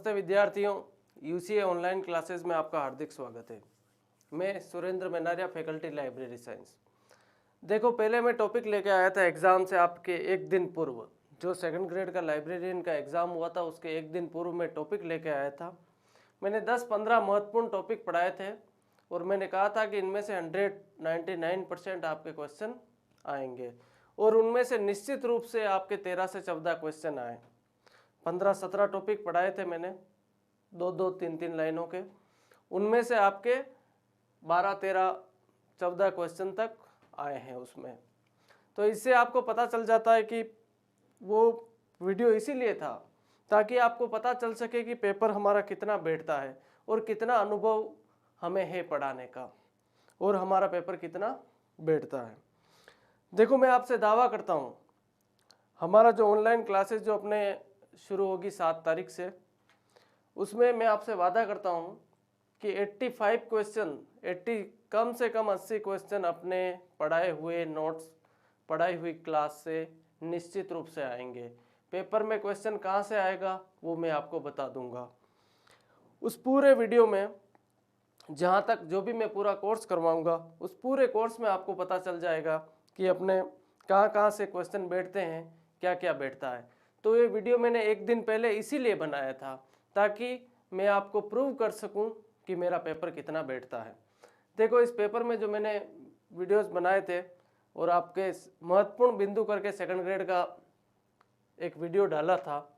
नमस्ते विद्यार्थियों, UCA online classes में आपका हार्दिक स्वागत है। मैं Surendra Menaria, faculty library science. देखो, पहले मैं टॉपिक लेके आया था एग्ज़ाम से आपके एक दिन पूर्व। जो सेकंड ग्रेड का लाइब्रेरियन का एग्ज़ाम हुआ था उसके एक दिन पूर्व मैं टॉपिक लेके आया था। मैंने 10-15 महत्वपूर्ण टॉपिक पढ़ाए थे और मैंने कहा था कि इनमें से 199% आपके क्वेश्चन आएंगे और उनमें से निश्चित रूप से आपके 13 से 14 क्वेश्चन आए। 15-17 टॉपिक पढ़ाए थे मैंने, 2-2, 3-3 लाइनों के। उनमें से आपके 12-13-14 क्वेश्चन तक आए हैं उसमें। तो इससे आपको पता चल जाता है कि वो वीडियो इसीलिए था ताकि आपको पता चल सके कि पेपर हमारा कितना बैठता है और कितना अनुभव हमें है पढ़ाने का और हमारा पेपर कितना बैठता है। देखो, मैं आपसे दावा करता हूँ, हमारा जो ऑनलाइन क्लासेस जो अपने शुरू होगी 7 तारीख से, उसमें मैं आपसे वादा करता हूँ कि 85 क्वेश्चन, 80 कम से कम 80 क्वेश्चन अपने पढ़ाए हुए नोट्स, पढ़ाई हुई क्लास से निश्चित रूप से आएंगे। पेपर में क्वेश्चन कहाँ से आएगा वो मैं आपको बता दूंगा। उस पूरे वीडियो में जहाँ तक जो भी मैं पूरा कोर्स करवाऊंगा, उस पूरे कोर्स में आपको पता चल जाएगा कि अपने कहाँ से क्वेश्चन बैठते हैं, क्या क्या बैठता है। तो ये वीडियो मैंने एक दिन पहले इसीलिए बनाया था ताकि मैं आपको प्रूव कर सकूं कि मेरा पेपर कितना बैठता है। देखो, इस पेपर में जो मैंने वीडियोस बनाए थे और आपके महत्वपूर्ण बिंदु करके सेकंड ग्रेड का एक वीडियो डाला था,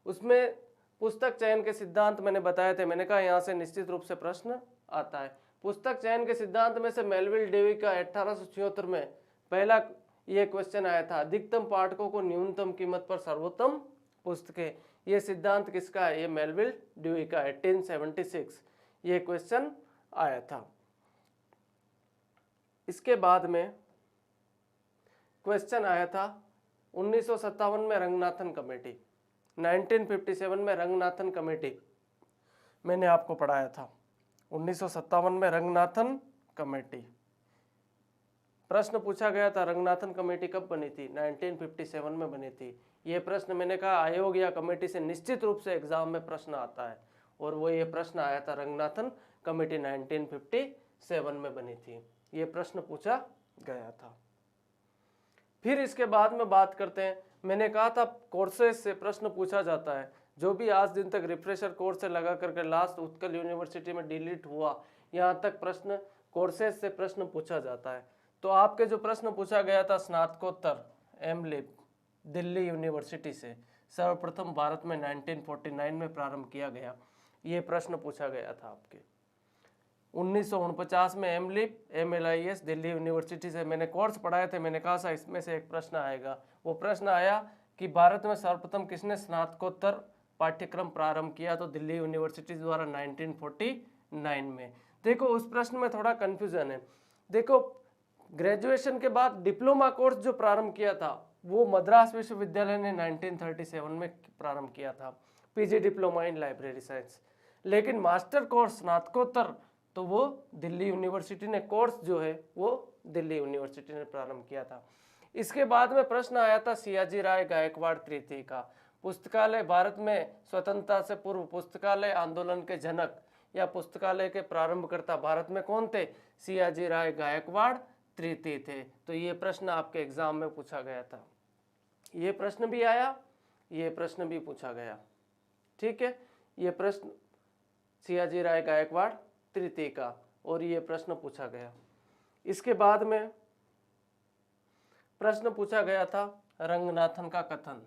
उसमें पुस्तक चयन के सिद्धांत मैंने बताए थे। मैंने कहा यहाँ से निश्चित रूप से प्रश्न आता है। पुस्तक चयन के सिद्धांत में से मेलविल डेवी का 1876 में पहला ये क्वेश्चन आया था, अधिकतम पाठकों को न्यूनतम कीमत पर सर्वोत्तम पुस्तकें। ये सिद्धांत किसका है? ये मेलविल डेवी का 1876 ये क्वेश्चन आया था। इसके बाद में क्वेश्चन आया था 1957 में रंगनाथन कमेटी, 1957 में रंगनाथन कमेटी मैंने आपको पढ़ाया था। 1957 में रंगनाथन कमेटी प्रश्न पूछा गया था, रंगनाथन कमेटी कब बनी थी? 1957 में बनी थी। ये प्रश्न मैंने कहा आयोग या कमेटी से निश्चित रूप से एग्जाम में प्रश्न आता है और वो ये प्रश्न आया था, रंगनाथन कमेटी 1957 में बनी थी। ये प्रश्न पूछा गया था। फिर इसके बाद में बात करते हैं, मैंने कहा था कोर्सेस से प्रश्न पूछा जाता है। जो भी आज दिन तक रिफ्रेशर कोर्स से लगा करके लास्ट उत्कल यूनिवर्सिटी में डिलीट हुआ, यहाँ तक प्रश्न कोर्सेस से प्रश्न पूछा जाता है। तो आपके जो प्रश्न पूछा गया था स्नातकोत्तर एमलिप दिल्ली यूनिवर्सिटी से, सर्वप्रथम भारत में 1949 में प्रारंभ किया गया, ये प्रश्न पूछा गया था आपके। 1949 में एमलिप MLIS दिल्ली यूनिवर्सिटी से मैंने कोर्स पढ़ाए थे। मैंने कहा था इसमें से एक प्रश्न आएगा। वो प्रश्न आया कि भारत में सर्वप्रथम किसने स्नातकोत्तर पाठ्यक्रम प्रारंभ किया? तो दिल्ली यूनिवर्सिटी द्वारा 1949 में। देखो, उस प्रश्न में थोड़ा कन्फ्यूजन है। देखो, ग्रेजुएशन के बाद डिप्लोमा कोर्स जो प्रारंभ किया था वो मद्रास विश्वविद्यालय ने 1937 में प्रारंभ किया था, PG diploma in library science. लेकिन मास्टर कोर्स स्नातकोत्तर तो वो दिल्ली यूनिवर्सिटी ने, कोर्स जो है वो दिल्ली यूनिवर्सिटी ने प्रारंभ किया था। इसके बाद में प्रश्न आया था सियाजी राय गायकवाड़ तृतीय का, पुस्तकालय भारत में स्वतंत्रता से पूर्व पुस्तकालय आंदोलन के जनक या पुस्तकालय के प्रारंभकर्ता भारत में कौन थे? सियाजी राय गायकवाड़ तृतीय थे। तो ये प्रश्न आपके एग्जाम में पूछा गया था। ये प्रश्न भी आया, ये प्रश्न भी पूछा गया। ठीक है, ये प्रश्न सियाजी राय गायकवाड़ तृतीय का और ये प्रश्न पूछा गया। इसके बाद में प्रश्न पूछा गया था रंगनाथन का कथन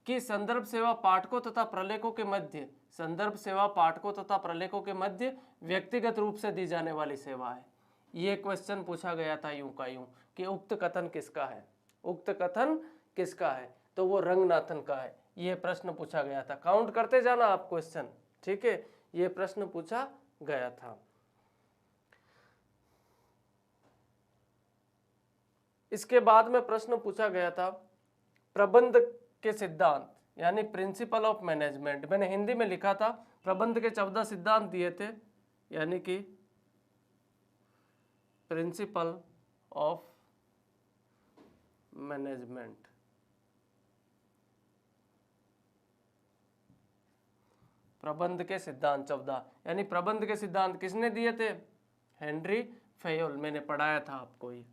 कि संदर्भ सेवा पाठकों तथा प्रलेखों के मध्य, संदर्भ सेवा पाठकों तथा प्रलेखों के मध्य व्यक्तिगत रूप से दी जाने वाली सेवा है। ये क्वेश्चन पूछा गया था यूं का यूं कि उक्त कथन किसका है? उक्त कथन किसका है? तो वो रंगनाथन का है। ये प्रश्न पूछा गया था। काउंट करते जाना आप क्वेश्चन, ठीक है। ये प्रश्न पूछा गया था। इसके बाद में प्रश्न पूछा गया था प्रबंध के सिद्धांत, यानी प्रिंसिपल ऑफ मैनेजमेंट। मैंने हिंदी में लिखा था, प्रबंध के 14 सिद्धांत दिए थे, यानी कि प्रिंसिपल ऑफ मैनेजमेंट। प्रबंध के सिद्धांत 14, यानी प्रबंध के सिद्धांत किसने दिए थे? हेनरी फेयोल, मैंने पढ़ाया था आपको ये।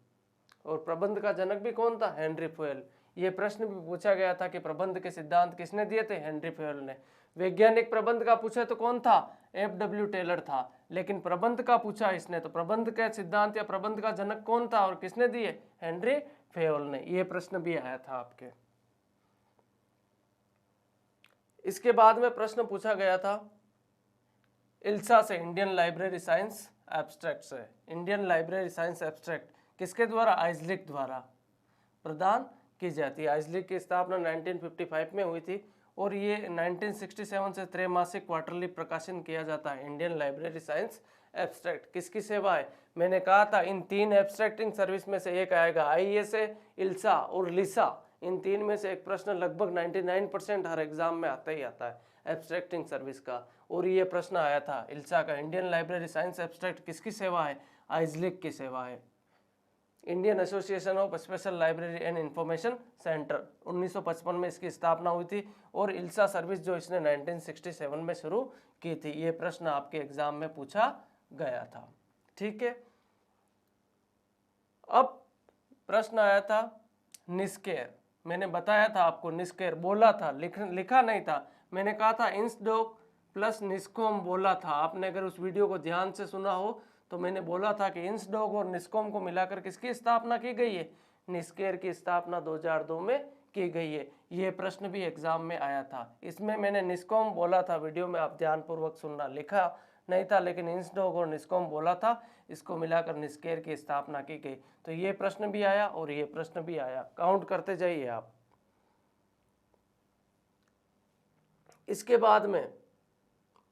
और प्रबंध का जनक भी कौन था? Henry Fayol. ये प्रश्न भी पूछा गया था कि प्रबंध के सिद्धांत किसने दिए थे? हेनरी फेयोल ने। वैज्ञानिक प्रबंध का पूछे तो कौन था? एफ.डब्ल्यू. टेलर था। लेकिन प्रबंध का पूछा इसने तो प्रबंध के सिद्धांत या प्रबंध का जनक कौन था और किसने दिए? हेनरी फेयोल ने। ये प्रश्न भी आया था आपके। इसके बाद में प्रश्न पूछा गया था इल्सा से, इंडियन लाइब्रेरी साइंस एब्स्ट्रैक्ट से। इंडियन लाइब्रेरी साइंस एब्स्ट्रैक्ट किसके द्वारा? आइजलिक द्वारा प्रदान की जाती है। आइजलिक की स्थापना 1955 में हुई थी और ये 1967 से त्रैमासिक क्वार्टरली प्रकाशन किया जाता है। इंडियन लाइब्रेरी साइंस एब्स्ट्रैक्ट किसकी सेवा है? मैंने कहा था इन 3 एब्स्ट्रैक्टिंग सर्विस में से एक आएगा। आईएसए, इल्सा और लिसा, इन 3 में से एक प्रश्न लगभग 99% हर एग्जाम में आता ही आता है एब्स्ट्रैक्टिंग सर्विस का। और ये प्रश्न आया था इल्सा का, इंडियन लाइब्रेरी साइंस एब्स्ट्रैक्ट किसकी सेवा है? आइजलिक की सेवा है। Indian association of special library and information centre 1955 में इसकी स्थापना हुई थी और इल्सा सर्विस जो इसने 1967 में शुरू की थी। ये प्रश्न आपके एग्जाम में पूछा गया था। ठीक है, अब प्रश्न आया था निस्केर। मैंने बताया था आपको, निस्केर बोला था, लिखा नहीं था। मैंने कहा था इंसडॉक प्लस निस्कॉम बोला था। आपने अगर उस वीडियो को ध्यान से सुना हो तो मैंने बोला था कि इंसडॉक और निस्कॉम को मिलाकर किसकी स्थापना की गई है? निस्केर की स्थापना 2002 में की गई है। ये प्रश्न भी एग्जाम में आया था। इसमें मैंने निस्कॉम बोला था, वीडियो में आप ध्यानपूर्वक सुनना, लिखा नहीं था, लेकिन इंसडॉक और निस्कॉम बोला था, इसको मिलाकर निस्केर की स्थापना की गई। तो ये प्रश्न भी आया और ये प्रश्न भी आया, काउंट करते जाइए आप। इसके बाद में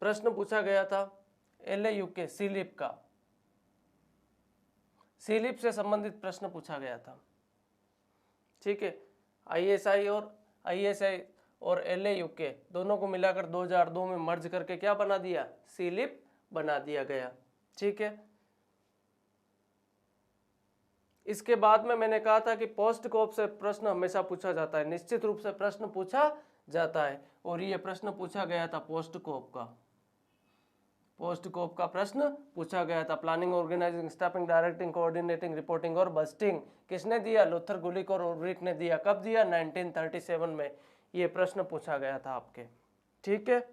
प्रश्न पूछा गया था LAUK सीलिप का। सीलिप से संबंधित प्रश्न पूछा गया था। ठीक है, ISI और LAUK दोनों को मिलाकर 2002 में मर्ज करके क्या बना दिया? सीलिप बना दिया गया। ठीक है, इसके बाद में मैंने कहा था कि पोस्ट कोप से प्रश्न हमेशा पूछा जाता है, निश्चित रूप से प्रश्न पूछा जाता है। और ये प्रश्न पूछा गया था पोस्ट कोप का। पोस्ट कोप का प्रश्न पूछा गया था। Planning, organizing, staffing, directing, coordinating, reporting और बस्टिंग किसने दिया? लुथर गुलिक और उल्रिच ने दिया। कब दिया? 1937 में। ये प्रश्न पूछा गया था आपके। ठीक है,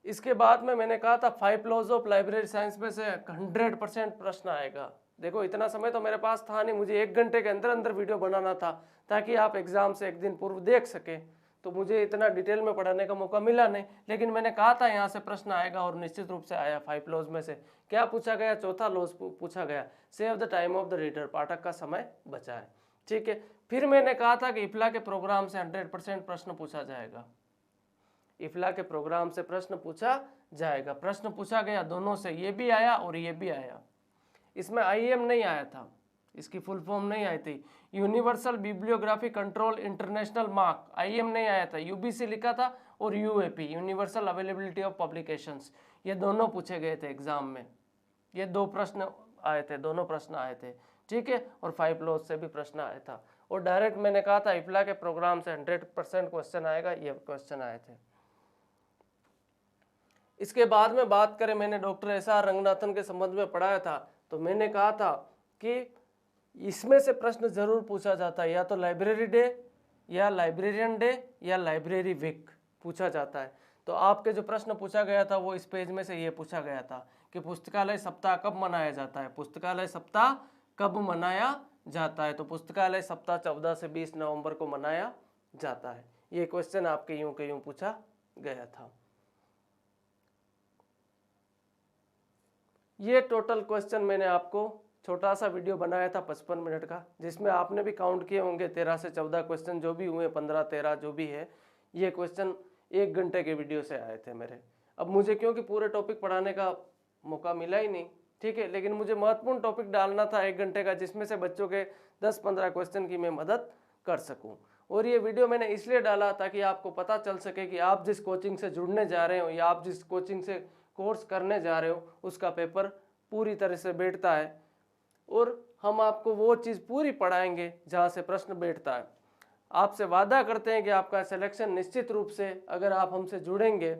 इसके बाद में मैंने कहा था 5 लॉज ऑफ लाइब्रेरी साइंस में से 100% प्रश्न आएगा। देखो इतना समय तो मेरे पास था नहीं, मुझे 1 घंटे के अंदर अंदर वीडियो बनाना था ताकि आप एग्जाम से एक दिन पूर्व देख सके, तो मुझे इतना डिटेल में पढ़ाने का मौका मिला नहीं। लेकिन मैंने कहा था यहाँ से प्रश्न आएगा और निश्चित रूप से आया। 5 लॉज में से क्या पूछा गया? चौथा लॉज पूछा गया, save the time of the reader, पाठक का समय बचाए। ठीक है, फिर मैंने कहा था कि इफ्ला के प्रोग्राम से 100% प्रश्न पूछा जाएगा। इफ्ला के प्रोग्राम से प्रश्न पूछा जाएगा। प्रश्न पूछा गया दोनों से, ये भी आया और ये भी आया। इसमें IEM नहीं आया था, इसकी फुल फॉर्म नहीं आई थी, universal bibliography control international mark. IEM नहीं आया था, UBC लिखा था और UAP, universal availability of publications. ये दोनों पूछे गए थे एग्जाम में। ये 2 प्रश्न आए थे, दोनों प्रश्न आए थे। ठीक है, और 5 लॉज से भी प्रश्न आया था। और डायरेक्ट मैंने कहा था इफ्ला के प्रोग्राम से 100% क्वेश्चन आएगा, ये क्वेश्चन आए थे। इसके बाद में बात करें, मैंने डॉक्टर SR रंगनाथन के संबंध में पढ़ाया था, तो मैंने कहा था कि इसमें से प्रश्न जरूर पूछा जाता है, या तो लाइब्रेरी डे या लाइब्रेरियन डे या लाइब्रेरी वीक पूछा जाता है। तो आपके जो प्रश्न पूछा गया था वो इस पेज में से ये पूछा गया था कि पुस्तकालय सप्ताह कब मनाया जाता है? पुस्तकालय सप्ताह कब मनाया जाता है? तो पुस्तकालय सप्ताह 14 से 20 नवंबर को मनाया जाता है। ये क्वेश्चन आपके यूं के यूं पूछा गया था। ये टोटल क्वेश्चन मैंने आपको छोटा सा वीडियो बनाया था 55 मिनट का, जिसमें आपने भी काउंट किए होंगे 13 से 14 क्वेश्चन जो भी हुए, 15-13 जो भी है। ये क्वेश्चन 1 घंटे के वीडियो से आए थे मेरे। अब मुझे क्योंकि पूरे टॉपिक पढ़ाने का मौका मिला ही नहीं, ठीक है, लेकिन मुझे महत्वपूर्ण टॉपिक डालना था 1 घंटे का, जिसमें से बच्चों के 10-15 क्वेश्चन की मैं मदद कर सकूँ। और ये वीडियो मैंने इसलिए डाला ताकि आपको पता चल सके कि आप जिस कोचिंग से जुड़ने जा रहे हो या आप जिस कोचिंग से कोर्स करने जा रहे हो उसका पेपर पूरी तरह से बैठता है और हम आपको वो चीज़ पूरी पढ़ाएंगे जहाँ से प्रश्न बैठता है। आपसे वादा करते हैं कि आपका सिलेक्शन निश्चित रूप से, अगर आप हमसे जुड़ेंगे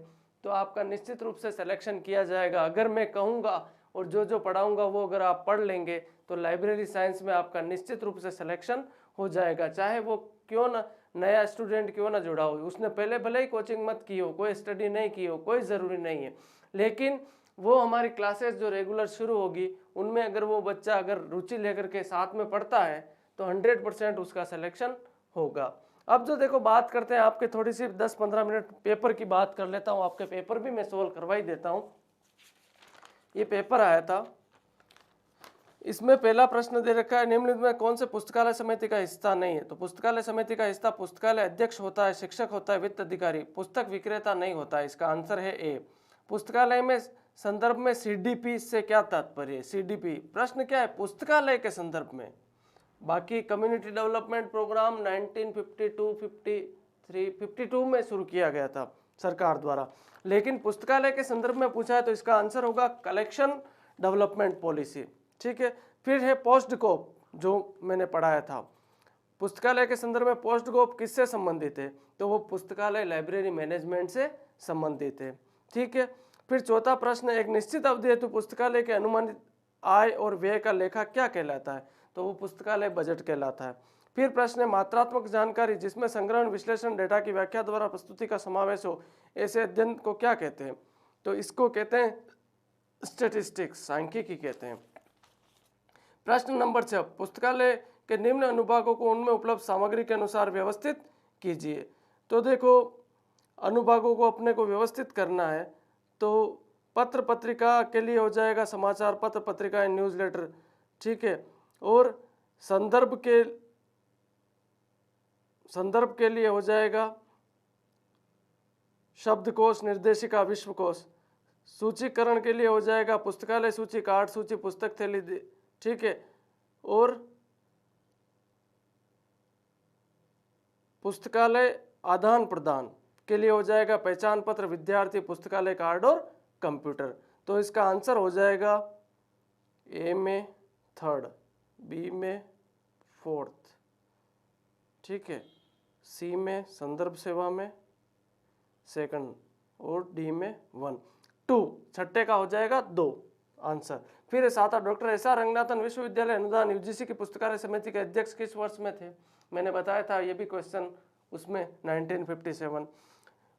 तो आपका निश्चित रूप से सिलेक्शन किया जाएगा। अगर मैं कहूँगा और जो जो पढ़ाऊँगा वो अगर आप पढ़ लेंगे तो लाइब्रेरी साइंस में आपका निश्चित रूप से सिलेक्शन हो जाएगा। चाहे वो क्यों ना नया स्टूडेंट क्यों ना जुड़ा हो, उसने पहले भले ही कोचिंग मत की हो, कोई स्टडी नहीं की हो, कोई ज़रूरी नहीं है, लेकिन वो हमारी क्लासेस जो रेगुलर शुरू होगी उनमें अगर वो बच्चा अगर रुचि लेकर के साथ में पढ़ता है तो 100% उसका सिलेक्शन होगा। अब जो देखो बात करते हैं आपके, थोड़ी सी 10-15 मिनट पेपर की बात कर लेता हूँ। आपके पेपर भी मैं सोल्व करवा ही देता हूँ। ये पेपर आया था, इसमें पहला प्रश्न दे रखा है, निम्नलिखित में कौन से पुस्तकालय समिति का हिस्सा नहीं है? तो पुस्तकालय समिति का हिस्सा पुस्तकालय अध्यक्ष होता है, शिक्षक होता है, वित्त अधिकारी, पुस्तक विक्रेता नहीं होता है। इसका आंसर है ए। पुस्तकालय में संदर्भ में सीडीपी से क्या तात्पर्य है? सीडीपी प्रश्न क्या है? पुस्तकालय के संदर्भ में। बाकी कम्युनिटी डेवलपमेंट प्रोग्राम 1952 में शुरू किया गया था सरकार द्वारा, लेकिन पुस्तकालय के संदर्भ में पूछा है तो इसका आंसर होगा कलेक्शन डेवलपमेंट पॉलिसी। ठीक है। फिर है पोस्ट गोप, जो मैंने पढ़ाया था। पुस्तकालय के संदर्भ में पोस्ट गोप किससे संबंधित है? तो वो पुस्तकालय लाइब्रेरी मैनेजमेंट से संबंधित है। ठीक है। फिर चौथा प्रश्न, एक निश्चित अवधि हेतु पुस्तकालय के अनुमानित आय और व्यय का लेखा क्या कहलाता है? तो वो पुस्तकालय बजट कहलाता है। फिर प्रश्न है, मात्रात्मक जानकारी जिसमें संग्रहण, विश्लेषण, डेटा की व्याख्या द्वारा प्रस्तुति का समावेश हो, ऐसे अध्ययन को क्या कहते हैं? तो इसको कहते हैं स्टैटिस्टिक्स, सांख्यिकी कहते हैं। प्रश्न नंबर 6, पुस्तकालय के निम्न अनुभागों को उनमें उपलब्ध सामग्री के अनुसार व्यवस्थित कीजिए। तो देखो, अनुभागों को अपने को व्यवस्थित करना है तो पत्र पत्रिका के लिए हो जाएगा समाचार पत्र, पत्रिकाएं, न्यूज़लेटर। ठीक है। और संदर्भ के लिए हो जाएगा शब्दकोश, निर्देशिका, विश्वकोश। सूचीकरण के लिए हो जाएगा पुस्तकालय सूची, कार्ड सूची, पुस्तक थैली। ठीक है। और पुस्तकालय आदान प्रदान के लिए हो जाएगा पहचान पत्र, विद्यार्थी, पुस्तकालय कार्ड और कंप्यूटर। तो इसका आंसर हो जाएगा ए में 3rd, बी में 4th, ठीक है, सी में संदर्भ सेवा में 2nd और डी में 1। 2 छठे का हो जाएगा 2 आंसर। फिर 7 डॉक्टर एस.आर. रंगनाथन विश्वविद्यालय अनुदान यूजीसी की पुस्तकालय समिति के अध्यक्ष किस वर्ष में थे? मैंने बताया था, ये भी क्वेश्चन उसमें 1957।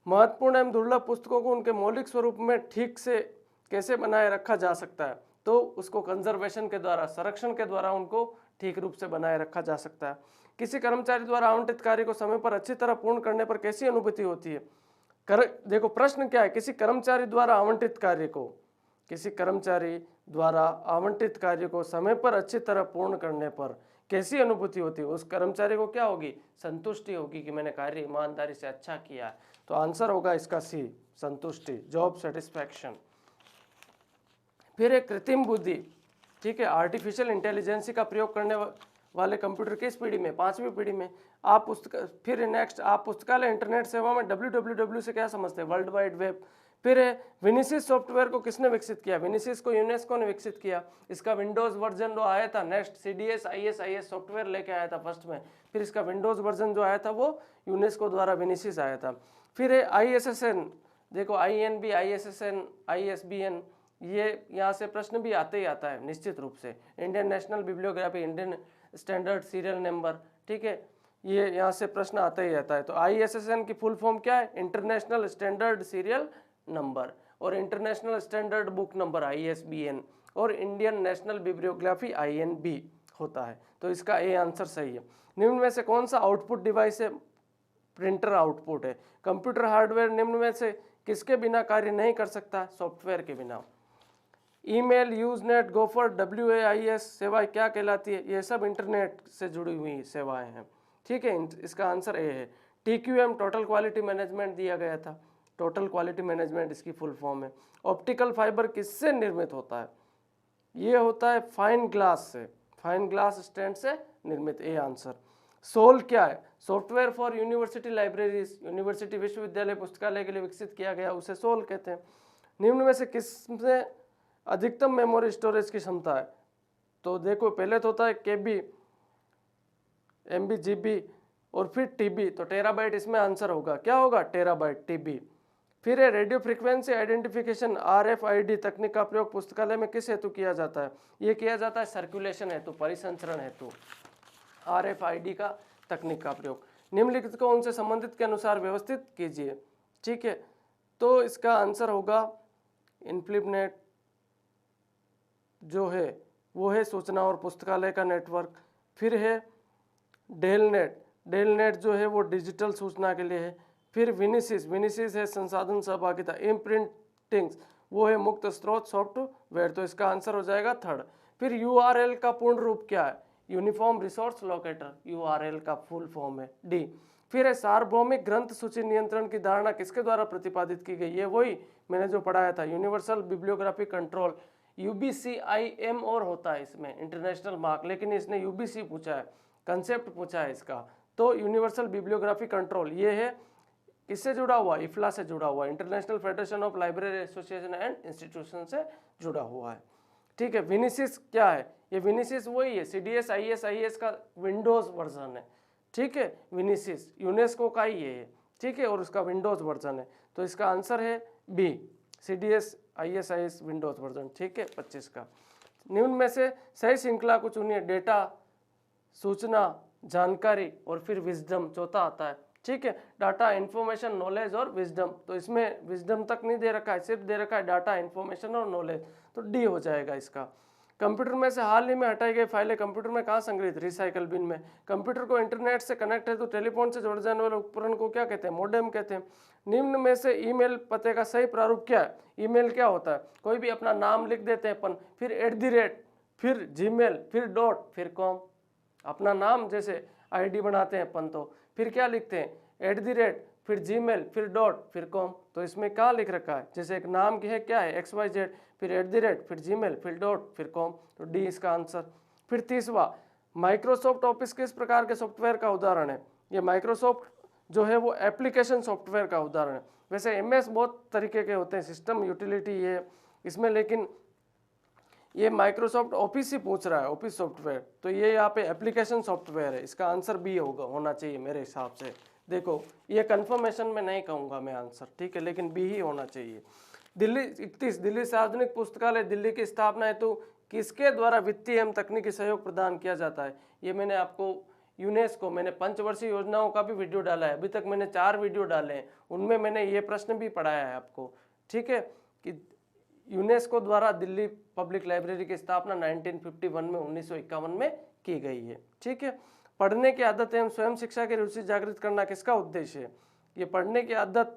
महत्वपूर्ण एवं दुर्लभ पुस्तकों को उनके मौलिक स्वरूप में ठीक से कैसे बनाए रखा जा सकता है? तो उसको कंजर्वेशन के द्वारा, संरक्षण के द्वारा उनको ठीक रूप से बनाए रखा जा सकता है। किसी कर्मचारी द्वारा आवंटित कार्य को समय पर अच्छी तरह पूर्ण करने पर कैसी अनुभूति होती है? देखो प्रश्न क्या है, किसी कर्मचारी द्वारा आवंटित कार्य को समय पर अच्छी तरह पूर्ण करने पर कैसी अनुभूति होती है? उस कर्मचारी को क्या होगी? संतुष्टि होगी कि मैंने कार्य ईमानदारी से अच्छा किया। तो आंसर होगा इसका सी, संतुष्टि, जॉब सेटिस्फैक्शन। फिर एक कृत्रिम बुद्धि, ठीक है, आर्टिफिशियल इंटेलिजेंस का प्रयोग करने वाले कंप्यूटर किस पीढ़ी में? 5वीं पीढ़ी में। फिर नेक्स्ट, आप पुस्तकालय इंटरनेट सेवा में www से क्या समझते हैं? World wide web. फिर है विनिसिस सॉफ्टवेयर को किसने विकसित किया? विनिसिस को यूनेस्को ने विकसित किया। इसका विंडोज वर्जन जो आया था, नेक्स्ट CDS IS सॉफ्टवेयर लेके आया था फर्स्ट में। फिर इसका विंडोज वर्जन जो आया था वो यूनेस्को द्वारा विनिसिस आया था। फिर है ISSN, देखो INB, ISSN, ISBN, ये यहाँ से प्रश्न भी आते ही आता है निश्चित रूप से। Indian national bibliography, Indian standard serial number, ठीक है, ये यहाँ से प्रश्न आता ही आता है। तो ISSN की फुल फॉर्म क्या है? International standard serial number. और international standard book number ISBN, और इंडियन नेशनल बिब्लियोग्राफी INB होता है। तो इसका ए आंसर सही है। निम्न में से कौन सा आउटपुट डिवाइस है? प्रिंटर आउटपुट है। कंप्यूटर हार्डवेयर निम्न में से किसके बिना कार्य नहीं कर सकता? सॉफ्टवेयर के बिना। ईमेल, यूजनेट, गोफर, WAIS सेवाएं क्या कहलाती है? ये सब इंटरनेट से जुड़ी हुई सेवाएं हैं। ठीक है, इसका आंसर ए है। TQM टोटल क्वालिटी मैनेजमेंट दिया गया था। टोटल क्वालिटी मैनेजमेंट इसकी फुल फॉर्म है। ऑप्टिकल फाइबर किससे निर्मित होता है? ये होता है फाइन ग्लास से, फाइन ग्लास स्टैंड से निर्मित। A answer. सोल क्या है? Software for university libraries, university विश्वविद्यालय पुस्तकालय के लिए विकसित किया गया, उसे सोल कहते हैं। निम्न में से किसमें अधिकतम मेमोरी स्टोरेज की क्षमता है? तो देखो, पहले तो होता है KB, MB, GB और फिर टीबी, तो टेराबाइट इसमें आंसर होगा, क्या होगा, टेराबाइट, टीबी। फिर है रेडियो फ्रीक्वेंसी आइडेंटिफिकेशन RFID तकनीक का प्रयोग पुस्तकालय में किस हेतु किया जाता है? ये किया जाता है सर्कुलेशन हेतु, परिसंचरण हेतु, RFID का तकनीक का प्रयोग। निम्नलिखित को उनसे संबंधित के अनुसार व्यवस्थित कीजिए, ठीक है। तो इसका आंसर होगा इनफ्लिपनेट जो है वो है सूचना और पुस्तकालय का नेटवर्क। फिर है डेलनेट, डेलनेट जो है वो डिजिटल सूचना के लिए है। फिर विनिसिस, विनिसिस है संसाधन सहभागिता। इम्प्रिंटिंग्स वो है मुक्त स्रोत सॉफ्टवेयर, तो इसका आंसर हो जाएगा थर्ड। फिर URL का पूर्ण रूप क्या है? यूनिफॉर्म रिसोर्स लोकेटर, URL का फुल फॉर्म है, डी। फिर है सार्वभौमिक ग्रंथ सूची नियंत्रण की धारणा किसके द्वारा प्रतिपादित की गई? ये वही मैंने जो पढ़ाया था, यूनिवर्सल बिब्लियोग्राफी कंट्रोल, UBCIM और होता है इसमें इंटरनेशनल मार्क, लेकिन इसने UBC पूछा है, कंसेप्ट पूछा है इसका। तो यूनिवर्सल बिब्लियोग्राफी कंट्रोल ये है किससे जुड़ा हुआ? इफ्ला से जुड़ा हुआ, international federation of library association and institution से जुड़ा हुआ है, ठीक है। विनिसिस क्या है? ये विनिसिस वही है, CDS IS का विंडोज वर्जन है, ठीक है। विनिसिस यूनेस्को का ही है, ठीक है, और उसका विंडोज वर्जन है, तो इसका आंसर है B, CDS IS Windows version, ठीक है, 25 का। निम्न में से सही श्रृंखला को चुनिए, डेटा, सूचना, जानकारी और फिर विजडम चौथा आता है, ठीक है। डाटा, इंफॉर्मेशन, नॉलेज और विजडम, तो इसमें विजडम तक नहीं दे रखा है, सिर्फ दे रखा है डाटा, इंफॉर्मेशन और नॉलेज, तो डी हो जाएगा इसका। कंप्यूटर में से हाल ही में हटाई गई फाइलें कंप्यूटर में कहाँ संग्रहित? रिसाइकल बिन में। कंप्यूटर को इंटरनेट से कनेक्ट है तो टेलीफोन से जोड़े जाने वाले उपकरण को क्या कहते हैं? मॉडेम कहते हैं। निम्न में से ईमेल पते का सही प्रारूप क्या है? ईमेल क्या होता है? कोई भी अपना नाम लिख देते हैं अपन, फिर @ फिर जीमेल, फिर डॉट, फिर कॉम। अपना नाम जैसे ID बनाते हैं अपन, तो फिर क्या लिखते हैं? @ फिर जीमेल, फिर डॉट, फिर कॉम। तो इसमें क्या लिख रखा है? जैसे एक नाम की है क्या है? XYZ, फिर @ फिर जीमेल, फिर डॉट, फिर कॉम, तो डी इसका आंसर। फिर तीसवा, माइक्रोसॉफ्ट ऑफिस किस प्रकार के सॉफ्टवेयर का उदाहरण है? ये माइक्रोसॉफ्ट जो है वो एप्लीकेशन सॉफ्टवेयर का उदाहरण है। वैसे MS बहुत तरीके के होते हैं, सिस्टम यूटिलिटी ये इसमें, लेकिन ये माइक्रोसॉफ्ट ऑफिस ही पूछ रहा है, ऑफिस सॉफ्टवेयर, तो ये यहाँ पे एप्लीकेशन सॉफ्टवेयर है, इसका आंसर बी होगा, होना चाहिए मेरे हिसाब से। देखो ये कंफर्मेशन में नहीं कहूँगा मैं आंसर, ठीक है, लेकिन बी ही होना चाहिए। दिल्ली 31, दिल्ली सार्वजनिक पुस्तकालय दिल्ली की स्थापना हेतु किसके द्वारा वित्तीय एवं तकनीकी सहयोग प्रदान किया जाता है? ये मैंने आपको यूनेस्को, मैंने पंचवर्षीय योजनाओं का भी वीडियो डाला है, अभी तक मैंने 4 वीडियो डाले हैं, उनमें मैंने ये प्रश्न भी पढ़ाया है आपको, ठीक है, कि यूनेस्को द्वारा दिल्ली पब्लिक लाइब्रेरी की स्थापना 1951 में 1951 में की गई है, ठीक है। पढ़ने की आदत एवं स्वयं शिक्षा की रुचि जागृत करना किसका उद्देश्य है? ये पढ़ने की आदत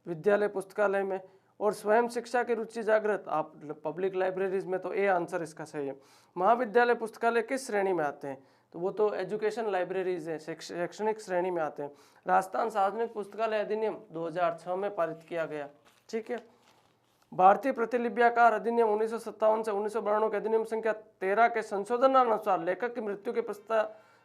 विद्यालय पुस्तकालय में और स्वयं शिक्षा की रुचि जागृत आप पब्लिक लाइब्रेरीज में, तो ए आंसर इसका सही है। महाविद्यालय पुस्तकालय किस श्रेणी में आते हैं? तो वो तो एजुकेशन लाइब्रेरीज है, शैक्षणिक श्रेणी में आते हैं। राजस्थान सार्वजनिक पुस्तकालय अधिनियम 2006 में पारित किया गया, ठीक है। भारतीय प्रतिलिपियाकार अधिनियम 1957 से 1992 के अधिनियम संख्या 13 के संशोधनानुसार लेखक की मृत्यु के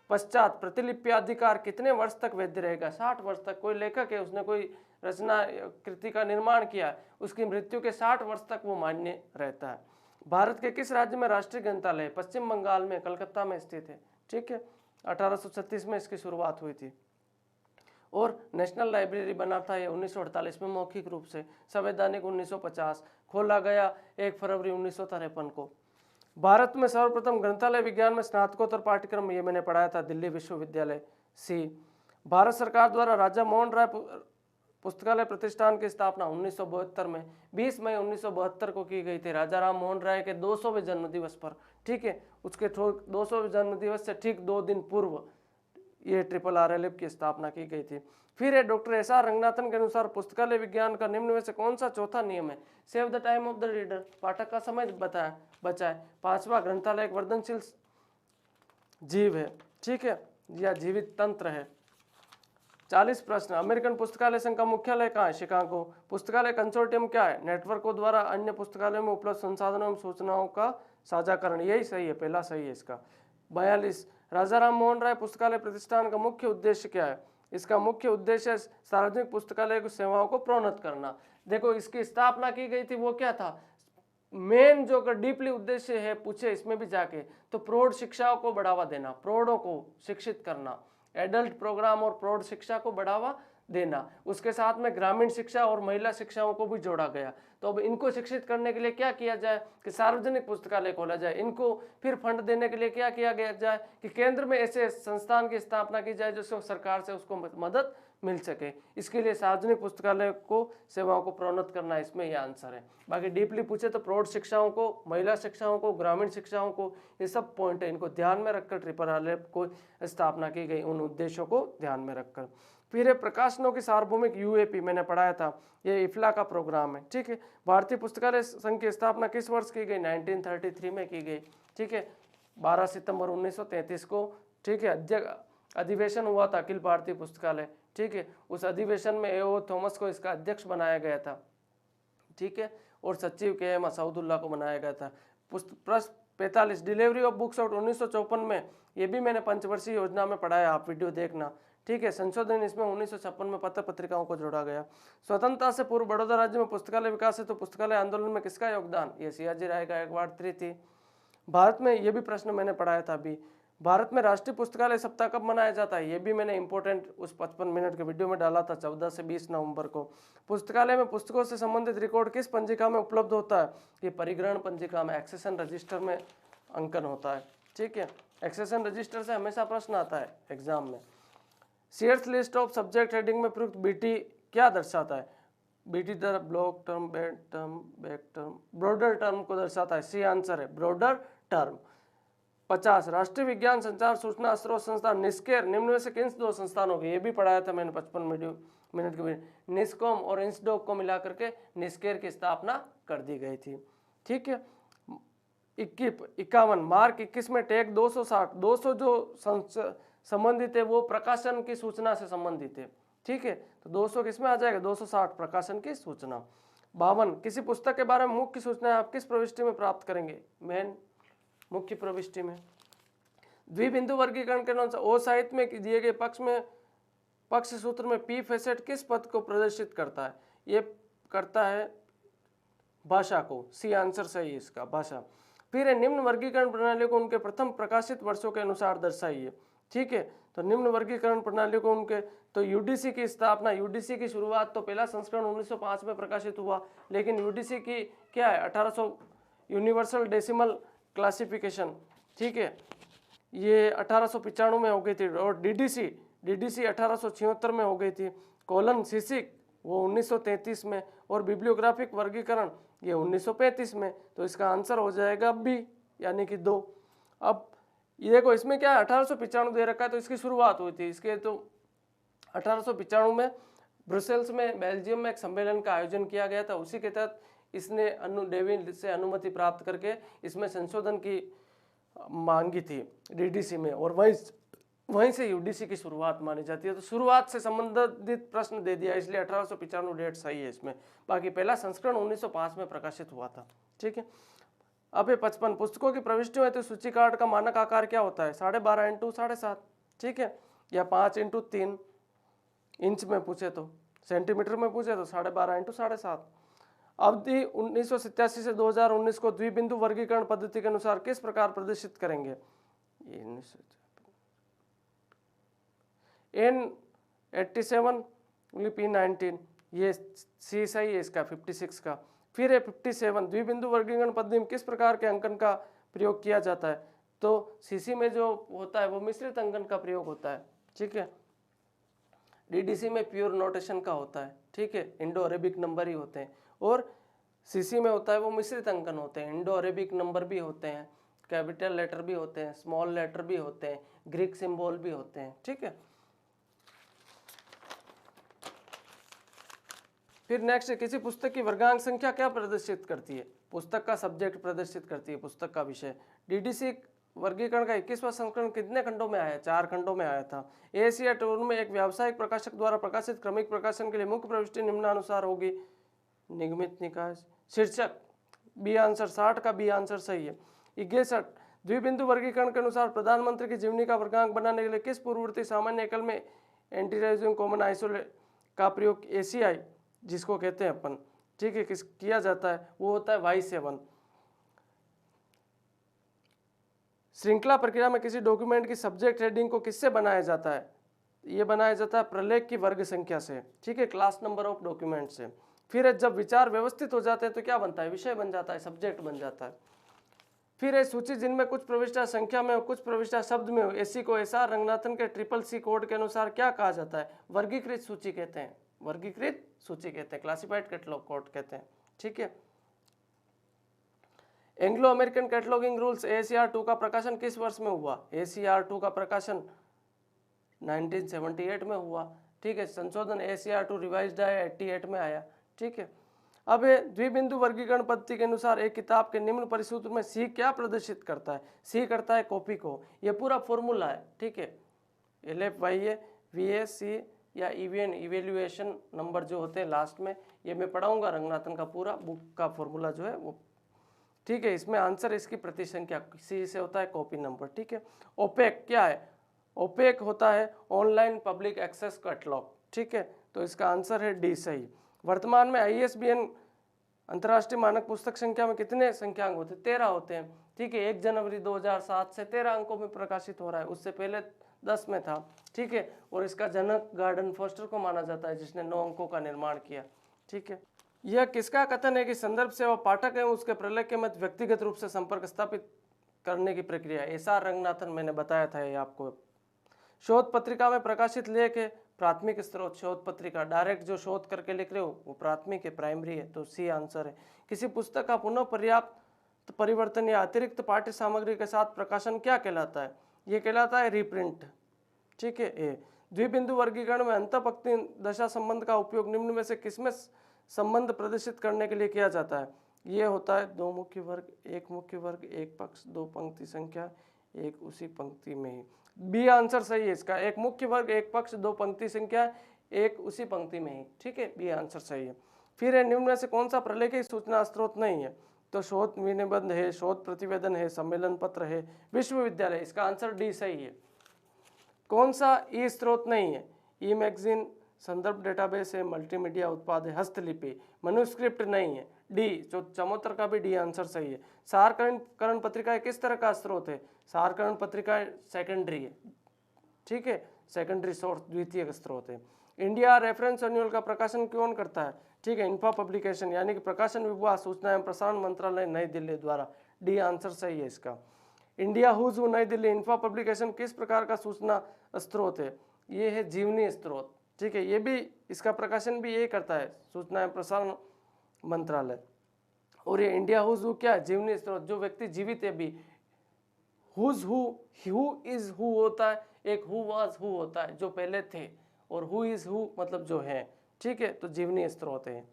पश्चात प्रतिलिप्याधिकार कितने वर्ष तक वैध रहेगा? 60 वर्ष तक। कोई लेखक है, उसने कोई रचना कृति का निर्माण किया, उसकी मृत्यु के 60 वर्ष तक वो मान्य रहता है। भारत के किस राज्य में राष्ट्रीय ग्रंथालय है? पश्चिम बंगाल में, कलकत्ता में स्थित है, ठीक है। 1836 में इसकी शुरुआत हुई थी और नेशनल लाइब्रेरी बना था ये 1948 में मौखिक रूप से, संवैधानिक 1950, खोला गया 1 फरवरी 1953 को। भारत में सर्वप्रथम ग्रंथालय विज्ञान में स्नातकोत्तर पाठ्यक्रम, ये मैंने पढ़ाया था, दिल्ली विश्वविद्यालय सी। भारत सरकार द्वारा राजा मोहन राय पुस्तकालय प्रतिष्ठान की स्थापना 1972 में 20 मई 1972 को की गई थी, राजा राम मोहन राय के 200वें जन्म दिवस पर, ठीक है। उसके 200वें जन्म दिवस से ठीक 2 दिन पूर्व ये RRLF की स्थापना की गई थी। फिर है डॉक्टर SR रंगनाथन के अनुसार पुस्तकालय विज्ञान का निम्न में से कौन सा चौथा नियम है? Save the time of the reader, पाठक का समय बचाए। 5वां, ग्रंथालय एक वर्धनशील जीव है, ठीक है, या जीवित तंत्र है। 40 प्रश्न। अमेरिकन पुस्तकालय संघ का मुख्यालय कहाँ है? शिकागो। पुस्तकालय कंसोर्टियम क्या है? नेटवर्कों द्वारा अन्य पुस्तकालयों में उपलब्ध संसाधनों एवं सूचनाओं का साझाकरण, यही सही है, पहला सही है इसका। 42, राजा राम मोहन राय पुस्तकालय प्रतिष्ठान का मुख्य उद्देश्य क्या है? इसका मुख्य उद्देश्य सार्वजनिक पुस्तकालय की सेवाओं को प्रोन्नत करना। देखो इसकी स्थापना की गई थी, वो क्या था मेन जो डीपली उद्देश्य है, पूछे इसमें भी जाके, तो प्रौढ़ शिक्षाओं को बढ़ावा देना, प्रौढ़ों को शिक्षित करना, एडल्ट प्रोग्राम और प्रौढ़ शिक्षा को बढ़ावा देना। उसके साथ में ग्रामीण शिक्षा और महिला शिक्षाओं को भी जोड़ा गया। तो अब इनको शिक्षित करने के लिए क्या किया जाए कि सार्वजनिक पुस्तकालय खोला जाए। इनको फिर फंड देने के लिए क्या किया गया जाए कि केंद्र में ऐसे संस्थान की स्थापना की जाए जिससे सरकार से उसको मदद मिल सके। इसके लिए सार्वजनिक पुस्तकालय को सेवाओं को प्रोन्नत करना, इसमें यह आंसर है। बाकी डीपली पूछे तो प्रौढ़ शिक्षाओं को, महिला शिक्षाओं को, ग्रामीण शिक्षाओं को, ये सब पॉइंट है, इनको ध्यान में रखकर ट्रिपल को स्थापना की गई, उन उद्देश्यों को ध्यान में रखकर। फिर प्रकाशनों की सार्वभौमिक यूएपी मैंने पढ़ाया था, ये इफ्ला का प्रोग्राम है। ठीक है, भारतीय पुस्तकालय संघ की स्थापना किस वर्ष की गई? 1933 में की गई। ठीक है, 12 सितंबर 1933 को। ठीक है, अधिवेशन हुआ था अखिल भारतीय पुस्तकालय। ठीक है, उस अधिवेशन में ए.ओ. थॉमस को इसका अध्यक्ष बनाया गया था। ठीक है, और सचिव के मसूदुल्लाह को बनाया गया था। प्रश्न 45 डिलीवरी ऑफ बुक्स आउट 1954 में, ये भी मैंने पंचवर्षीय योजना में पढ़ाया, आप वीडियो देखना। ठीक है, संशोधन इसमें 1956 में पत्र पत्रिकाओं को जोड़ा गया। स्वतंत्रता से पूर्व बड़ौदा राज्य में पुस्तकालय विकास है तो पुस्तकालय आंदोलन में किसका योगदान? ये सियाजी राय गायकवाड़ थी। भारत में, ये भी प्रश्न मैंने पढ़ाया था अभी, भारत में राष्ट्रीय पुस्तकालय सप्ताह कब मनाया जाता है? ये भी मैंने इंपॉर्टेंट उस 55 मिनट के वीडियो में डाला था, 14 से 20 नवंबर को। पुस्तकालय में पुस्तकों से संबंधित रिकॉर्ड किस पंजिका में उपलब्ध होता है? ये परिग्रहण पंजिका में, एक्सेशन रजिस्टर में अंकन होता है। ठीक है, एक्सेशन रजिस्टर से हमेशा प्रश्न आता है एग्जाम में। Sears list of subject heading में प्रयुक्त बीटी क्या दर्शाता है? बीटी दर block term, back term, back term, broader term को दर्शाता है। सी आंसर है ब्रॉडर टर्म। 50 राष्ट्रीय विज्ञान संचार सूचना स्रोत संस्थान निस्केर निम्न में से किन दो संस्थानों के? ये भी पढ़ाया था मैंने 55 मिनट के वीडियो। निस्कॉम और इंसडोक को मिलाकर के निस्केर की स्थापना कर दी गई थी। ठीक है, 51 मार्क 21 में टैग 260, 200 जो संबंधित है वो प्रकाशन की सूचना से संबंधित है। ठीक है, तो 200 किस में आ जाएगा? 260 प्रकाशन की सूचना। 52 किसी पुस्तक के बारे में मुख्य सूचना आप किस प्रविष्टि में प्राप्त करेंगे? मेन मुख्य प्रविष्टि में। द्विबिंदु वर्गीकरण के अनुसार ओ साहित्य में दिए गए पक्ष सूत्र में पी फेसेट किस पद को प्रदर्शित करता है? ये करता है भाषा को। सी आंसर सही है इसका, भाषा। फिर निम्न वर्गीकरण प्रणाली को उनके प्रथम प्रकाशित वर्षों के अनुसार दर्शाइए। ठीक है, तो निम्न वर्गीकरण प्रणाली को उनके, तो यूडीसी की स्थापना, यूडीसी की शुरुआत तो पहला संस्करण 1905 में प्रकाशित हुआ, लेकिन यूडीसी की क्या है? 1800 यूनिवर्सल डेसिमल क्लासिफिकेशन। ठीक है, ये 1895 में हो गई थी। और डीडीसी 1876 में हो गई थी। कोलन सिसिक वो 1933 में, और बिब्लियोग्राफिक वर्गीकरण ये 1935 में। तो इसका आंसर हो जाएगा बी, यानी कि 2। अब ये देखो, इसमें क्या है? 1895 दे रखा है, तो इसकी शुरुआत हुई थी इसके, तो 1895 में ब्रुसेल्स में, बेल्जियम में एक सम्मेलन का आयोजन किया गया था। उसी के तहत इसने डेविड से अनुमति प्राप्त करके इसमें संशोधन की मांगी थी डीडीसी में, और वहीं से यूडीसी की शुरुआत मानी जाती है। तो शुरुआत से संबंधित प्रश्न दे दिया, इसलिए 1895 डेट सही है इसमें। बाकी पहला संस्करण 1905 में प्रकाशित हुआ था। ठीक है, अब 55 पुस्तकों की प्रविष्टियों हेतु सूची कार्ड का मानक आकार क्या होता है? 12.5 x 7.5। ठीक है, या 5 x 3 इंच में पूछे तो, सेंटीमीटर में पूछे तो 12.5 x 7.5। अवधि 1987 से 2019 को द्विबिंदु वर्गीकरण पद्धति के अनुसार किस प्रकार प्रदर्शित करेंगे? N87 P19, ये सी सही है इसका, 56 का। फिर है 57 द्विबिंदु वर्गीकरण पद्धति में किस प्रकार के अंकन का प्रयोग किया जाता है? तो सीसी में जो होता है वो मिश्रित अंकन का प्रयोग होता है। ठीक है, डीडीसी में प्योर नोटेशन का होता है। ठीक है, इंडो अरेबिक नंबर ही होते हैं, और सीसी में होता है वो मिश्रित अंकन होते हैं। इंडो अरेबिक नंबर भी होते हैं, कैपिटल लेटर भी होते हैं, स्मॉल लेटर भी होते हैं, ग्रीक सिंबल भी होते हैं। ठीक है, फिर नेक्स्ट, किसी पुस्तक की वर्गांक संख्या क्या प्रदर्शित करती है? पुस्तक का सब्जेक्ट प्रदर्शित करती है, पुस्तक का विषय। डीडीसी वर्गीकरण का 21वां संस्करण कितने खंडों में आया? 4 खंडों में आया था। एशिया टूर में एक व्यावसायिक प्रकाशक द्वारा प्रकाशित क्रमिक प्रकाशन के लिए मुख्य प्रविष्टि निम्नानुसार होगी। निगमित निकाय शीर्षक, बी आंसर, 60 का बी आंसर सही है। 61 द्विबिंदु वर्गीकरण के अनुसार प्रधानमंत्री की जीवनी का वर्गांक बनाने के लिए किस पूर्ववर्ती सामान्य एकल में एंटीराइजिंग कॉमन आइसोलेट का प्रयोग, एसीआई जिसको कहते हैं अपन, ठीक है, किस किया जाता है? वो होता है Y7। श्रृंखला प्रक्रिया में किसी डॉक्यूमेंट की सब्जेक्ट हेडिंग को किससे बनाया जाता है? ये बनाया जाता है प्रलेख की वर्ग संख्या से, ठीक है, क्लास नंबर ऑफ डॉक्यूमेंट से। फिर जब विचार व्यवस्थित हो जाते हैं तो क्या बनता है, विषय बन जाता है, सब्जेक्ट बन जाता है। फिर है सूची जिनमें कुछ प्रविष्टा संख्या में हो कुछ प्रविष्टा शब्द में हो, ऐसी को एसआर रंगनाथन के CCC कोड के अनुसार क्या कहा जाता है, वर्गीकृत सूची कहते हैं, वर्गीकृत सूची कहते हैं, क्लासिफाइड कैटलॉग कोड कहते हैं, ठीक है। Anglo American cataloguing rules ACR 2 का प्रकाशन किस वर्ष में हुआ, ACR 2 का प्रकाशन 1978 में हुआ, ठीक है। संशोधन ACR 2 रिवाइज्ड आया 88 में आया, ठीक है। अब द्विबिंदु वर्गीकरण पद्धति के अनुसार एक किताब के निम्न परिसूत्र में सी क्या प्रदर्शित करता है, सी करता है कॉपी को, ये पूरा फॉर्मूला है, ठीक है। LFYA VAC या EVN इवेल्युएशन नंबर जो होते हैं लास्ट में, ये मैं पढ़ाऊंगा रंगनाथन का पूरा बुक का फॉर्मूला जो है वो, ठीक है। इसमें आंसर इसकी प्रति संख्या, सी से होता है कॉपी नंबर, ठीक है। ओपेक क्या है, ओपेक होता है ऑनलाइन पब्लिक एक्सेस कैटलॉग, ठीक है। तो इसका आंसर है डी सही। वर्तमान में ISBN अंतर्राष्ट्रीय मानक पुस्तक संख्या में कितने संख्यांक होते हैं, 13 होते हैं, ठीक है। 1 जनवरी 2007 से 13 अंकों में प्रकाशित हो रहा है, उससे पहले 10 में था, ठीक है। और इसका जनक गार्डन फोस्टर को माना जाता है जिसने 9 अंकों का निर्माण किया, ठीक है। यह किसका कथन है कि संदर्भ सेवा पाठक एवं उसके प्रलेख के मध्य व्यक्तिगत रूप से संपर्क स्थापित करने की प्रक्रिया, SR रंगनाथन, मैंने बताया था ये आपको। शोध पत्रिका में प्रकाशित लेख है प्राथमिक स्रोत, शोध पत्रिका डायरेक्ट जो शोध करके लिख रहे हो वो प्राथमिक है, प्राइमरी है, तो सी आंसर है। किसी पुस्तक का पुनः पर्याप्त परिवर्तन या अतिरिक्त पाठ्य सामग्री के साथ प्रकाशन क्या कहलाता है, ये कहलाता है रीप्रिंट, ठीक है। ए द्विबिंदु वर्गीकरण में अंतःपंक्ति दशा संबंध का उपयोग निम्न में से किसमें संबंध प्रदर्शित करने के लिए किया जाता है, ये होता है 2 मुख्य वर्ग, 1 मुख्य वर्ग, 1 पक्ष, 2 पंक्ति संख्या, 1 उसी पंक्ति में ही। बी आंसर सही है इसका, 1 मुख्य वर्ग, 1 पक्ष, 2 पंक्ति संख्या, 1 उसी पंक्ति में ही, ठीक है। बी आंसर सही है। फिर है निम्न में से कौन सा प्रलेखित सूचना स्रोत नहीं है, तो शोध निबंध है, शोध प्रतिवेदन है, सम्मेलन पत्र है, विश्वविद्यालय, इसका आंसर डी सही है। कौन सा ई स्रोत नहीं है, ई मैगजीन, संदर्भ डेटाबेस है, मल्टीमीडिया उत्पाद है, हस्तलिपि, मनुस्क्रिप्ट नहीं है, डी, जो चमोतर का भी डी आंसर सही है। सारकरण पत्रिका किस तरह का स्रोत है, सारकरण पत्रिका सेकेंडरी है, ठीक है, सेकेंडरी सोर्स, द्वितीय स्रोत है। इंडिया रेफरेंस एनुअल का प्रकाशन कौन करता है, ठीक है, इन्फा पब्लिकेशन यानी कि प्रकाशन विभाग, सूचना एवं प्रसारण मंत्रालय नई दिल्ली द्वारा, डी आंसर सही है इसका। इंडिया हुज हू नई दिल्ली इन्फा पब्लिकेशन किस प्रकार का सूचना स्रोत है, ये है जीवनी स्रोत, ठीक है। ये भी इसका प्रकाशन भी यही करता है, सूचना एवं प्रसारण मंत्रालय। और ये इंडिया हुज हू क्या है, जीवनी स्रोत, जो व्यक्ति जीवित है भी, हुज हु इज हु होता है, एक हु वाज हु होता है जो पहले थे, और हु इज हु मतलब जो है, ठीक है। तो जीवनी स्रोत है।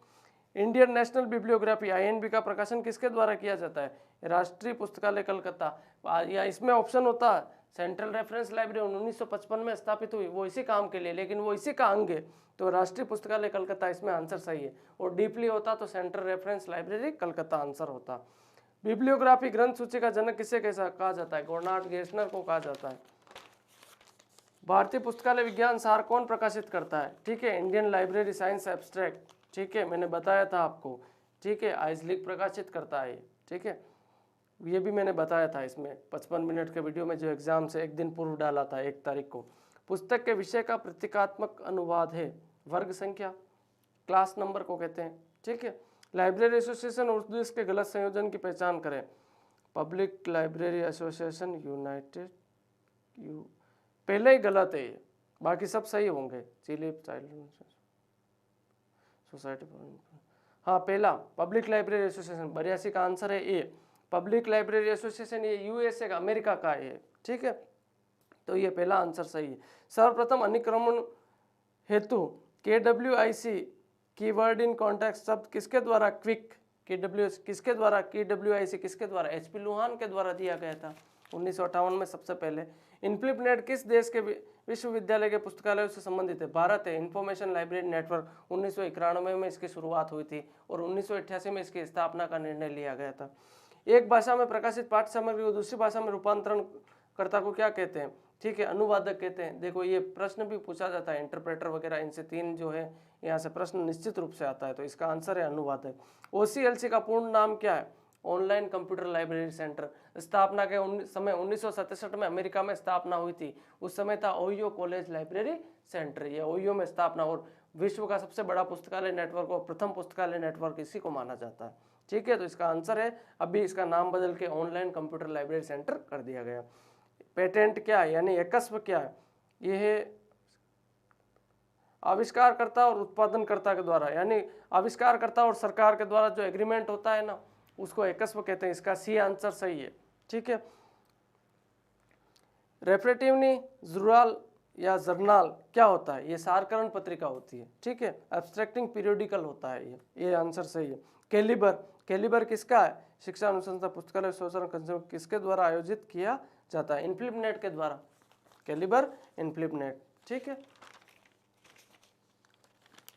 इंडियन नेशनल बिब्लियोग्राफी INB का प्रकाशन किसके द्वारा किया जाता है, राष्ट्रीय पुस्तकालय कलकत्ता, या इसमें ऑप्शन होता है सेंट्रल रेफरेंस लाइब्रेरी 1955 में स्थापित हुई, वो इसी काम के लिए, लेकिन वो इसी का अंग है, तो राष्ट्रीय पुस्तकालय कलकत्ता इसमें आंसर सही है। और डीपली होता तो central reference library Calcutta answer होता। बिब्लियोग्राफी ग्रंथ सूची का जनक किसे कैसा कहा जाता है, गोनार्ड गेस्नर को कहा जाता है। भारतीय पुस्तकालय विज्ञान सार कौन प्रकाशित करता है, ठीक है, इंडियन लाइब्रेरी साइंस एब्स्ट्रैक्ट, ठीक है, मैंने बताया था आपको, ठीक है, आइजलिक प्रकाशित करता है, ठीक है, ये भी मैंने बताया था इसमें 55 मिनट के वीडियो में जो एग्जाम से एक दिन पूर्व डाला था 1 तारीख को। पुस्तक के विषय का प्रतीकात्मक अनुवाद है, वर्ग संख्या, क्लास नंबर को कहते हैं, ठीक है। लाइब्रेरी एसोसिएशन और उस देश के गलत संयोजन की पहचान करें, पब्लिक लाइब्रेरी एसोसिएशन यूनाइटेड, पहले ही गलत है ये, बाकी सब सही होंगे, चिली चाइल्ड सोसाइटी, हाँ पहला पब्लिक लाइब्रेरी एसोसिएशन 82 का आंसर है ए, पब्लिक लाइब्रेरी एसोसिएशन ये USA का, अमेरिका का है, ठीक है, तो ये पहला आंसर सही है। सर्वप्रथम अनुक्रमण हेतु KWIC कीवर्ड इन कॉन्टेक्स्ट शब्द किसके द्वारा, क्विक किसके द्वारा, KWIC किसके द्वारा, HP लुहान के द्वारा दिया गया था 1958 में सबसे पहले। इनफ्लिपनेट किस देश के विश्वविद्यालय के पुस्तकालयों से संबंधित है, भारत है। इन्फॉर्मेशन लाइब्रेरी नेटवर्क 1991 में इसकी शुरुआत हुई थी और 1988 में इसकी स्थापना का निर्णय लिया गया था। एक भाषा में प्रकाशित पाठ्य सामग्री को दूसरी भाषा में रूपांतरणकर्ता को क्या कहते हैं, ठीक है, अनुवादक कहते हैं। देखो ये प्रश्न भी पूछा जाता है, इंटरप्रेटर वगैरह, इनसे 3 जो है यहाँ से प्रश्न निश्चित रूप से आता है, तो इसका आंसर है अनुवादक। OCLC का पूर्ण नाम क्या है, ऑनलाइन कंप्यूटर लाइब्रेरी सेंटर। स्थापना के समय 1967 में अमेरिका में स्थापना हुई थी। उस समय था ओहियो कॉलेज लाइब्रेरी सेंटर, ये ओहियो में स्थापना। और विश्व का सबसे बड़ा पुस्तकालय नेटवर्क और प्रथम पुस्तकालय नेटवर्क इसी को माना जाता है। ठीक है, तो इसका आंसर है, अभी इसका नाम बदल के ऑनलाइन कंप्यूटर लाइब्रेरी सेंटर कर दिया गया। पेटेंट क्या है यानी एकस्व क्या है? यह है आविष्कारकर्ता और उत्पादनकर्ता के द्वारा, यानी आविष्कारकर्ता और सरकार के द्वारा जो एग्रीमेंट होता है ना, उसको एकस्व कहते हैं। इसका सी आंसर सही है। ठीक है। रेफरेटिवनी जुराल या जर्नल क्या होता है? ये सारकरण पत्रिका होती है। ठीक है। एब्स्ट्रैक्टिंग पीरियोडिकल होता है ये आंसर सही है। कैलिबर, कैलिबर किसका है? शिक्षा अनुसंधान पुस्तकालय शोषण कंज्यूमर किसके द्वारा आयोजित किया जाता है? इनफ्लिपनेट के द्वारा। कैलिबर इनफ्लिपनेट। ठीक है।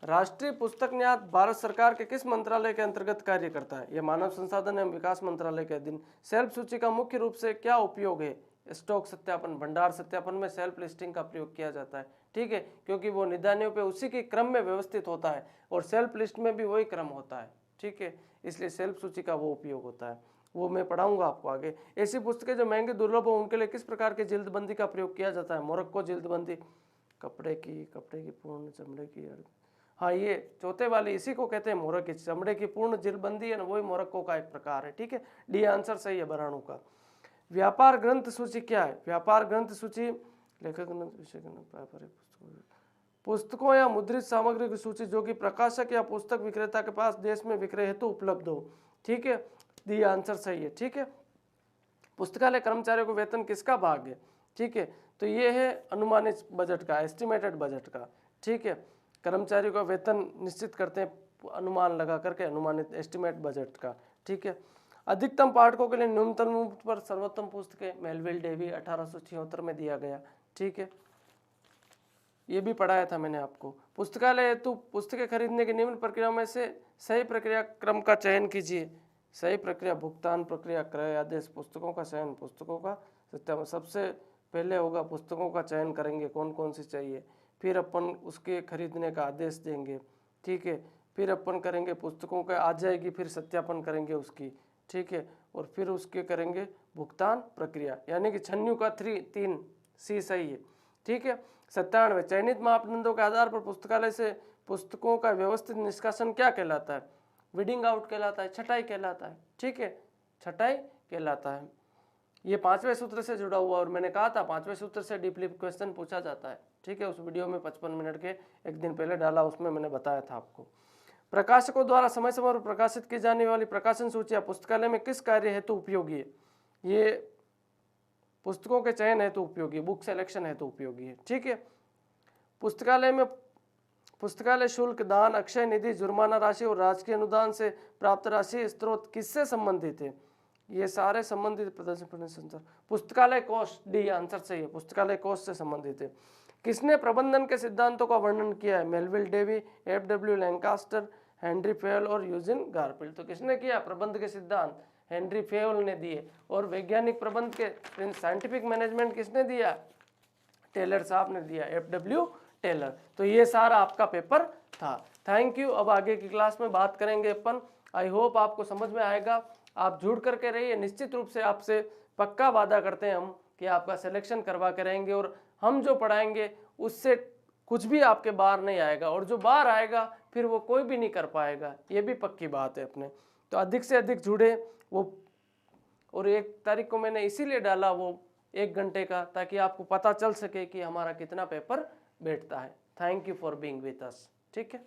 राष्ट्रीय पुस्तक न्यास भारत सरकार के किस मंत्रालय के अंतर्गत कार्य करता है? यह मानव संसाधन एवं विकास मंत्रालय के अधीन। सेल्फ सूची का मुख्य रूप से क्या उपयोग है? स्टॉक सत्यापन, भंडार सत्यापन में सेल्फ लिस्टिंग का प्रयोग किया जाता है। ठीक है, क्योंकि वो निदानियों पे उसी के क्रम में व्यवस्थित होता है और सेल्फ लिस्ट में भी वही क्रम होता है। ठीक है, इसलिए सेल्फ सूची का वो उपयोग होता है, वो मैं पढ़ाऊंगा आपको आगे। ऐसी पुस्तकें जो महंगे दुर्लभ हो उनके लिए किस प्रकार की जिल्दबंदी का प्रयोग किया जाता है? मोरक्को जिल्दबंदी, कपड़े की पूर्ण चमड़े की। हाँ, ये चौथे वाली इसी को कहते हैं मोरक की चमड़े की पूर्ण जिल्दबंदी है ना, वही मोरक्को का एक प्रकार है। ठीक है, डी आंसर सही है बराणु का। व्यापार ग्रंथ सूची क्या है? व्यापार ग्रंथ सूची लेखक ग्रंथ, विषय ग्रंथ, पुस्तकों या मुद्रित सामग्री की सूची जो कि प्रकाशक या पुस्तक विक्रेता के पास देश में विक्रय हेतु उपलब्ध हो। ठीक है, डी आंसर सही है। ठीक है। पुस्तकालय कर्मचारियों को वेतन किसका भाग है? ठीक है, तो ये है अनुमानित बजट का, एस्टिमेटेड बजट का। ठीक है, कर्मचारियों का वेतन निश्चित करते हैं अनुमान लगा करके, अनुमानित एस्टिमेट बजट का। ठीक है। अधिकतम पाठकों के लिए न्यूनतम पर सर्वोत्तम पुस्तकें मेलविल डेवी 1876 में दिया गया। ठीक है, ये भी पढ़ाया था मैंने आपको। पुस्तकालय हेतु पुस्तकें खरीदने की निम्न प्रक्रियाओं में से सही प्रक्रिया क्रम का चयन कीजिए। सही प्रक्रिया, भुगतान प्रक्रिया, क्रय आदेश, पुस्तकों का चयन, पुस्तकों का सत्यापन। सबसे पहले होगा पुस्तकों का चयन करेंगे कौन कौन सी चाहिए, फिर अपन उसके खरीदने का आदेश देंगे। ठीक है, फिर अपन करेंगे पुस्तकों का आ जाएगी, फिर सत्यापन करेंगे उसकी। ठीक है, और फिर उसके करेंगे भुगतान प्रक्रिया, यानी कि 6 का 3 सी सही है। ठीक है। 97 चयनित मापदंडों के आधार पर पुस्तकालय से पुस्तकों का व्यवस्थित निष्कासन क्या कहलाता है? वीडिंग आउट कहलाता है, छटाई कहलाता है। ठीक है, छटाई कहलाता है। ये 5वें सूत्र से जुड़ा हुआ, और मैंने कहा था 5वें सूत्र से डीपली क्वेश्चन पूछा जाता है। ठीक है, उस वीडियो में 55 मिनट के एक दिन पहले डाला, उसमें मैंने बताया था आपको। प्रकाशकों द्वारा समय समय पर प्रकाशित की जाने वाली प्रकाशन सूचियां पुस्तकालय में किस कार्य हेतु उपयोगी है? ये पुस्तकों के चयन हेतु उपयोगी, बुक सिलेक्शन हेतु उपयोगी है। ठीक है। पुस्तकालय में पुस्तकालय शुल्क, दान, अक्षय निधि, जुर्माना राशि और राजकीय अनुदान से प्राप्त राशि स्रोत किससे संबंधित है? ये सारे संबंधित प्रदर्शन संचार, पुस्तकालय कोष, डी आंसर सही है, पुस्तकालय कोष से संबंधित है। किसने प्रबंधन के सिद्धांतों का वर्णन किया है? Melvil Dewey, F W. Lancaster, Henry Fayol और यूजिन गारफील्ड। तो किसने किया प्रबंध के सिद्धांत? हेनरी फेयल ने दिए। और वैज्ञानिक प्रबंध के साइंटिफिक मैनेजमेंट किसने दिया? टेलर साहब ने दिया, एफ.डब्ल्यू. टेलर। तो ये सारा आपका पेपर था। Thank you. अब आगे की क्लास में बात करेंगे अपन। आई होप आपको समझ में आएगा। आप जुड़ करके रहिए, निश्चित रूप से आपसे पक्का वादा करते हैं हम कि आपका सिलेक्शन करवा के रहेंगे, और हम जो पढ़ाएंगे उससे कुछ भी आपके बाहर नहीं आएगा, और जो बाहर आएगा फिर वो कोई भी नहीं कर पाएगा, ये भी पक्की बात है अपने। तो अधिक से अधिक जुड़े वो, और 1 तारीख को मैंने इसीलिए डाला वो 1 घंटे का, ताकि आपको पता चल सके कि हमारा कितना पेपर बैठता है। Thank you for being with us. ठीक है।